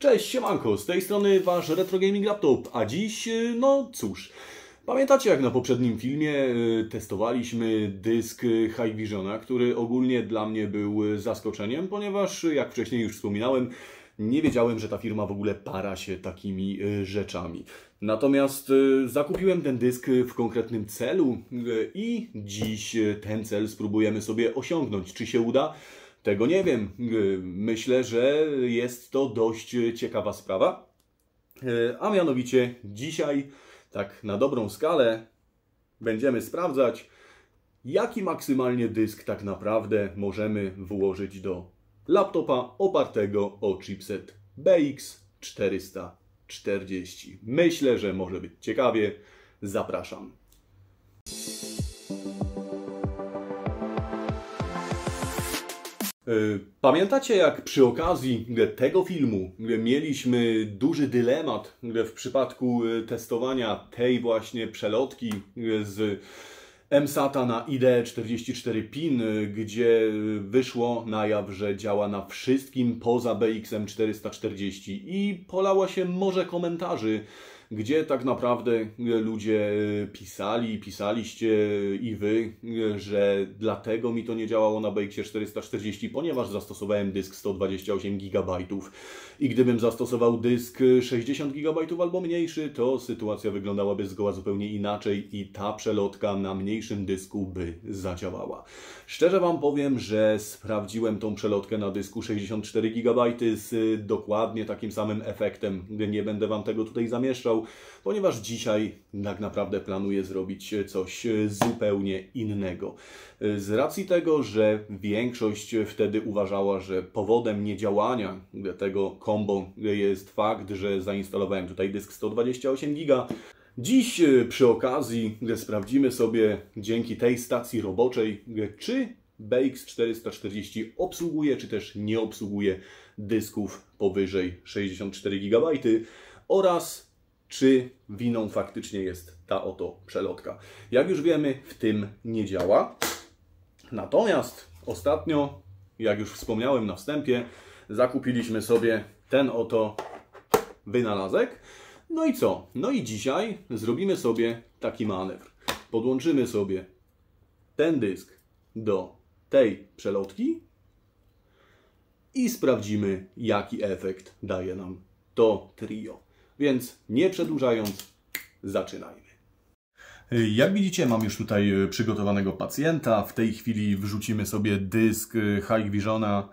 Cześć, siemanko, z tej strony wasz Retro Gaming Laptop, a dziś, no cóż, pamiętacie jak na poprzednim filmie testowaliśmy dysk Hikvisiona, który ogólnie dla mnie był zaskoczeniem, ponieważ jak wcześniej już wspominałem, nie wiedziałem, że ta firma w ogóle para się takimi rzeczami. Natomiast zakupiłem ten dysk w konkretnym celu i dziś ten cel spróbujemy sobie osiągnąć. Czy się uda? Tego nie wiem. Myślę, że jest to dość ciekawa sprawa. A mianowicie dzisiaj, tak na dobrą skalę, będziemy sprawdzać, jaki maksymalnie dysk tak naprawdę możemy włożyć do laptopa opartego o chipset BX440. Myślę, że może być ciekawie. Zapraszam. Pamiętacie, jak przy okazji tego filmu mieliśmy duży dylemat w przypadku testowania tej właśnie przelotki z mSATA na IDE 44 pin, gdzie wyszło na jaw, że działa na wszystkim poza BX-em 440 i polało się morze komentarzy, gdzie tak naprawdę ludzie pisaliście i wy, że dlatego mi to nie działało na BX-ie 440, ponieważ zastosowałem dysk 128 GB i gdybym zastosował dysk 60 GB albo mniejszy, to sytuacja wyglądałaby zgoła zupełnie inaczej i ta przelotka na mniejszym dysku by zadziałała. Szczerze Wam powiem, że sprawdziłem tą przelotkę na dysku 64 GB z dokładnie takim samym efektem. Nie będę Wam tego tutaj zamieszczał, ponieważ dzisiaj tak naprawdę planuję zrobić coś zupełnie innego. Z racji tego, że większość wtedy uważała, że powodem niedziałania tego combo jest fakt, że zainstalowałem tutaj dysk 128 GB. Dziś przy okazji sprawdzimy sobie dzięki tej stacji roboczej, czy BX440 obsługuje, czy też nie obsługuje dysków powyżej 64 GB oraz czy winą faktycznie jest ta oto przelotka. Jak już wiemy, w tym nie działa. Natomiast ostatnio, jak już wspomniałem na wstępie, zakupiliśmy sobie ten oto wynalazek. No i co? No i dzisiaj zrobimy sobie taki manewr. Podłączymy sobie ten dysk do tej przelotki i sprawdzimy, jaki efekt daje nam to trio. Więc nie przedłużając, zaczynajmy. Jak widzicie, mam już tutaj przygotowanego pacjenta. W tej chwili wrzucimy sobie dysk Hikvisiona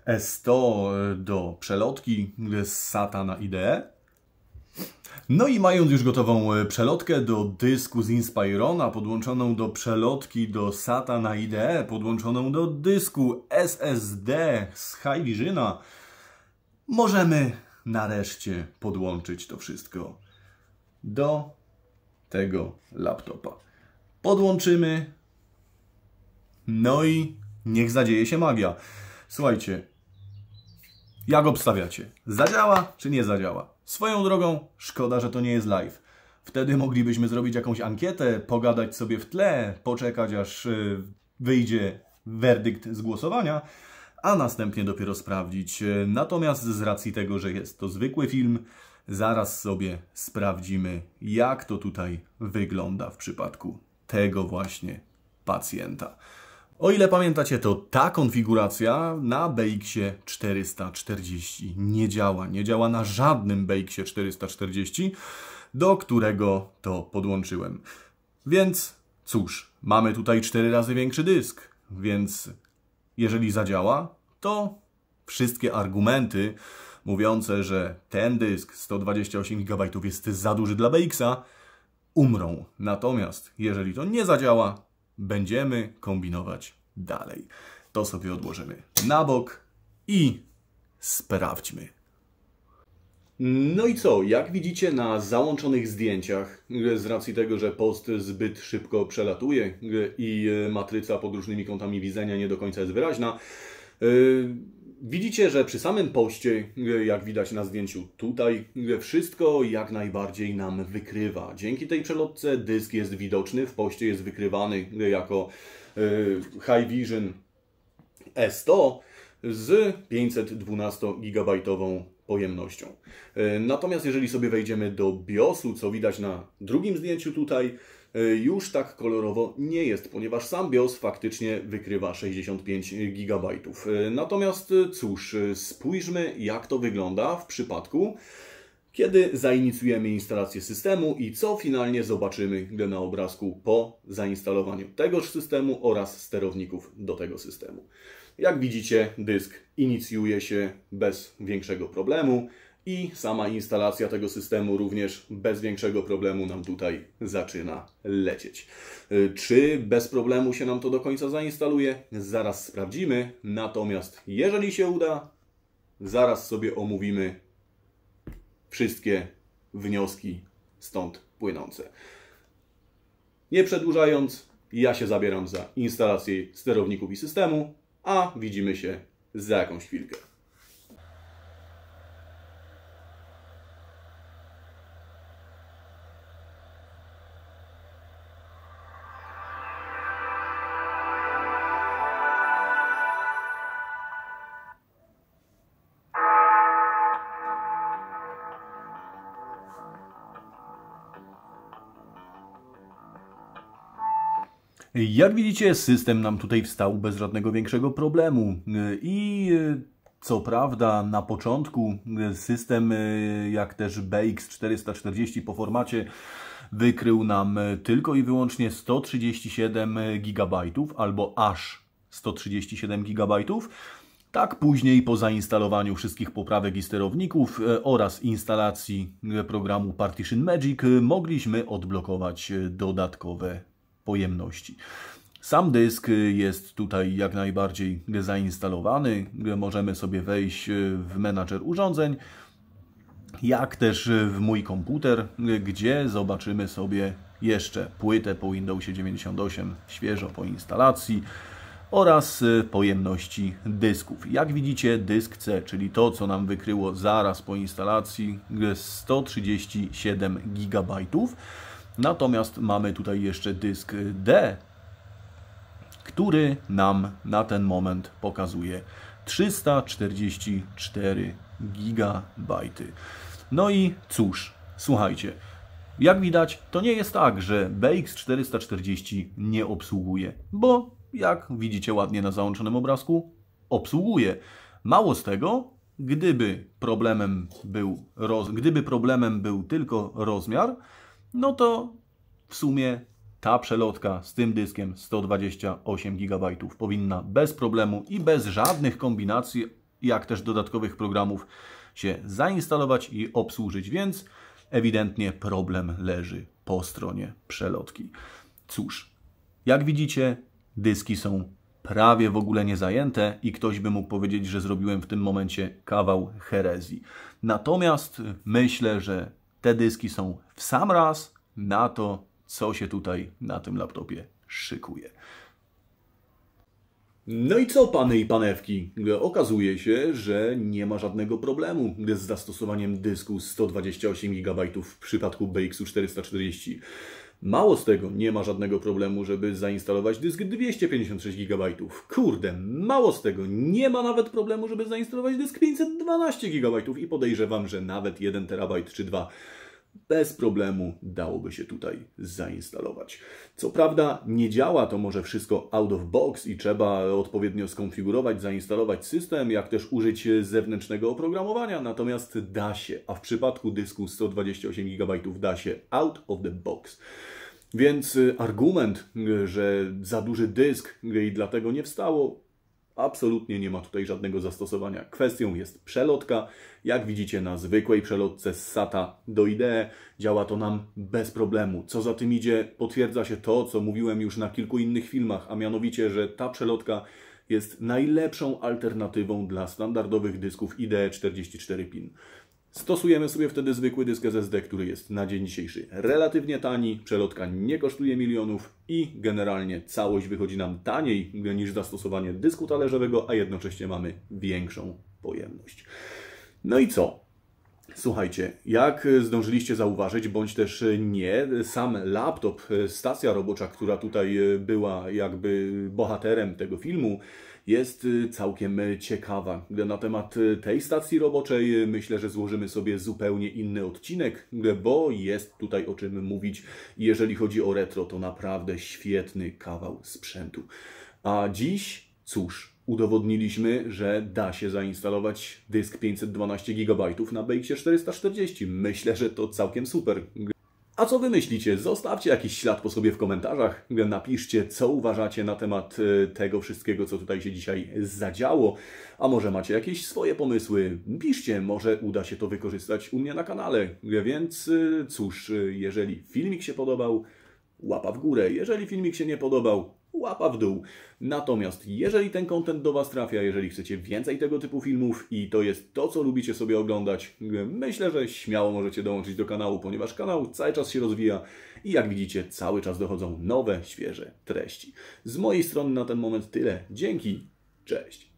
S100 do przelotki z SATA na IDE. No i mając już gotową przelotkę do dysku z Inspirona, podłączoną do przelotki do SATA na IDE, podłączoną do dysku SSD z Hikvisiona, możemy nareszcie podłączyć to wszystko do tego laptopa. Podłączymy, no i niech zadzieje się magia. Słuchajcie, jak obstawiacie? Zadziała czy nie zadziała? Swoją drogą, szkoda, że to nie jest live. Wtedy moglibyśmy zrobić jakąś ankietę, pogadać sobie w tle, poczekać aż wyjdzie werdykt z głosowania, a następnie dopiero sprawdzić. Natomiast z racji tego, że jest to zwykły film, zaraz sobie sprawdzimy, jak to tutaj wygląda w przypadku tego właśnie pacjenta. O ile pamiętacie, to ta konfiguracja na BX-ie 440 nie działa. Nie działa na żadnym BX-ie 440, do którego to podłączyłem. Więc cóż, mamy tutaj 4 razy większy dysk, więc jeżeli zadziała, to wszystkie argumenty mówiące, że ten dysk 128 GB jest za duży dla BX-a, umrą. Natomiast jeżeli to nie zadziała, będziemy kombinować dalej. To sobie odłożymy na bok i sprawdźmy. No i co? Jak widzicie na załączonych zdjęciach, z racji tego, że post zbyt szybko przelatuje i matryca pod różnymi kątami widzenia nie do końca jest wyraźna, widzicie, że przy samym poście, jak widać na zdjęciu tutaj, wszystko jak najbardziej nam wykrywa. Dzięki tej przelotce dysk jest widoczny, w poście jest wykrywany jako Hikvision S100 z 512 GB pojemnością. Natomiast jeżeli sobie wejdziemy do BIOSu, co widać na drugim zdjęciu tutaj, już tak kolorowo nie jest, ponieważ sam BIOS faktycznie wykrywa 65 GB. Natomiast cóż, spójrzmy, jak to wygląda w przypadku, kiedy zainicjujemy instalację systemu i co finalnie zobaczymy na obrazku po zainstalowaniu tegoż systemu oraz sterowników do tego systemu. Jak widzicie, dysk inicjuje się bez większego problemu i sama instalacja tego systemu również bez większego problemu nam tutaj zaczyna lecieć. Czy bez problemu się nam to do końca zainstaluje? Zaraz sprawdzimy. Natomiast jeżeli się uda, zaraz sobie omówimy wszystkie wnioski stąd płynące. Nie przedłużając, ja się zabieram za instalację sterowników i systemu, a widzimy się za jakąś chwilkę. Jak widzicie, system nam tutaj wstał bez żadnego większego problemu i co prawda na początku system, jak też BX440 po formacie, wykrył nam tylko i wyłącznie 137 GB albo aż 137 GB. Tak później po zainstalowaniu wszystkich poprawek i sterowników oraz instalacji programu Partition Magic mogliśmy odblokować dodatkowe pojemności. Sam dysk jest tutaj jak najbardziej zainstalowany. Możemy sobie wejść w menadżer urządzeń, jak też w mój komputer, gdzie zobaczymy sobie jeszcze płytę po Windowsie 98 świeżo po instalacji oraz pojemności dysków. Jak widzicie, dysk C, czyli to, co nam wykryło zaraz po instalacji, 137 GB. Natomiast mamy tutaj jeszcze dysk D, który nam na ten moment pokazuje 344 GB. No i cóż, słuchajcie, jak widać, to nie jest tak, że BX440 nie obsługuje, bo jak widzicie ładnie na załączonym obrazku, obsługuje. Mało z tego, gdyby problemem był tylko rozmiar, no to w sumie ta przelotka z tym dyskiem 128 GB powinna bez problemu i bez żadnych kombinacji, jak też dodatkowych programów się zainstalować i obsłużyć, więc ewidentnie problem leży po stronie przelotki. Cóż, jak widzicie, dyski są prawie w ogóle nie zajęte i ktoś by mógł powiedzieć, że zrobiłem w tym momencie kawał herezji. Natomiast myślę, że te dyski są w sam raz na to, co się tutaj na tym laptopie szykuje. No i co, pany i panewki? Okazuje się, że nie ma żadnego problemu z zastosowaniem dysku 128 GB w przypadku BX440. Mało z tego, nie ma żadnego problemu, żeby zainstalować dysk 256 GB. Kurde, mało z tego, nie ma nawet problemu, żeby zainstalować dysk 512 GB i podejrzewam, że nawet 1 TB czy 2 bez problemu dałoby się tutaj zainstalować. Co prawda nie działa to może wszystko out of box i trzeba odpowiednio skonfigurować, zainstalować system, jak też użyć zewnętrznego oprogramowania, natomiast da się, a w przypadku dysku 128 GB da się out of the box. Więc argument, że za duży dysk i dlatego nie wstało, absolutnie nie ma tutaj żadnego zastosowania. Kwestią jest przelotka. Jak widzicie, na zwykłej przelotce z SATA do IDE działa to nam bez problemu. Co za tym idzie, potwierdza się to, co mówiłem już na kilku innych filmach, a mianowicie, że ta przelotka jest najlepszą alternatywą dla standardowych dysków IDE 44 pin. Stosujemy sobie wtedy zwykły dysk SSD, który jest na dzień dzisiejszy relatywnie tani, przelotka nie kosztuje milionów i generalnie całość wychodzi nam taniej niż zastosowanie dysku talerzowego, a jednocześnie mamy większą pojemność. No i co? Słuchajcie, jak zdążyliście zauważyć, bądź też nie, sam laptop, stacja robocza, która tutaj była jakby bohaterem tego filmu, jest całkiem ciekawa. Na temat tej stacji roboczej myślę, że złożymy sobie zupełnie inny odcinek, bo jest tutaj o czym mówić. Jeżeli chodzi o retro, to naprawdę świetny kawał sprzętu. A dziś, cóż, udowodniliśmy, że da się zainstalować dysk 512 GB na BX 440. Myślę, że to całkiem super. A co wy myślicie? Zostawcie jakiś ślad po sobie w komentarzach. Napiszcie, co uważacie na temat tego wszystkiego, co tutaj się dzisiaj zadziało. A może macie jakieś swoje pomysły? Piszcie, może uda się to wykorzystać u mnie na kanale. Więc cóż, jeżeli filmik się podobał, łapa w górę. Jeżeli filmik się nie podobał, łapa w dół. Natomiast jeżeli ten content do Was trafia, jeżeli chcecie więcej tego typu filmów i to jest to, co lubicie sobie oglądać, myślę, że śmiało możecie dołączyć do kanału, ponieważ kanał cały czas się rozwija i jak widzicie, cały czas dochodzą nowe, świeże treści. Z mojej strony na ten moment tyle. Dzięki. Cześć.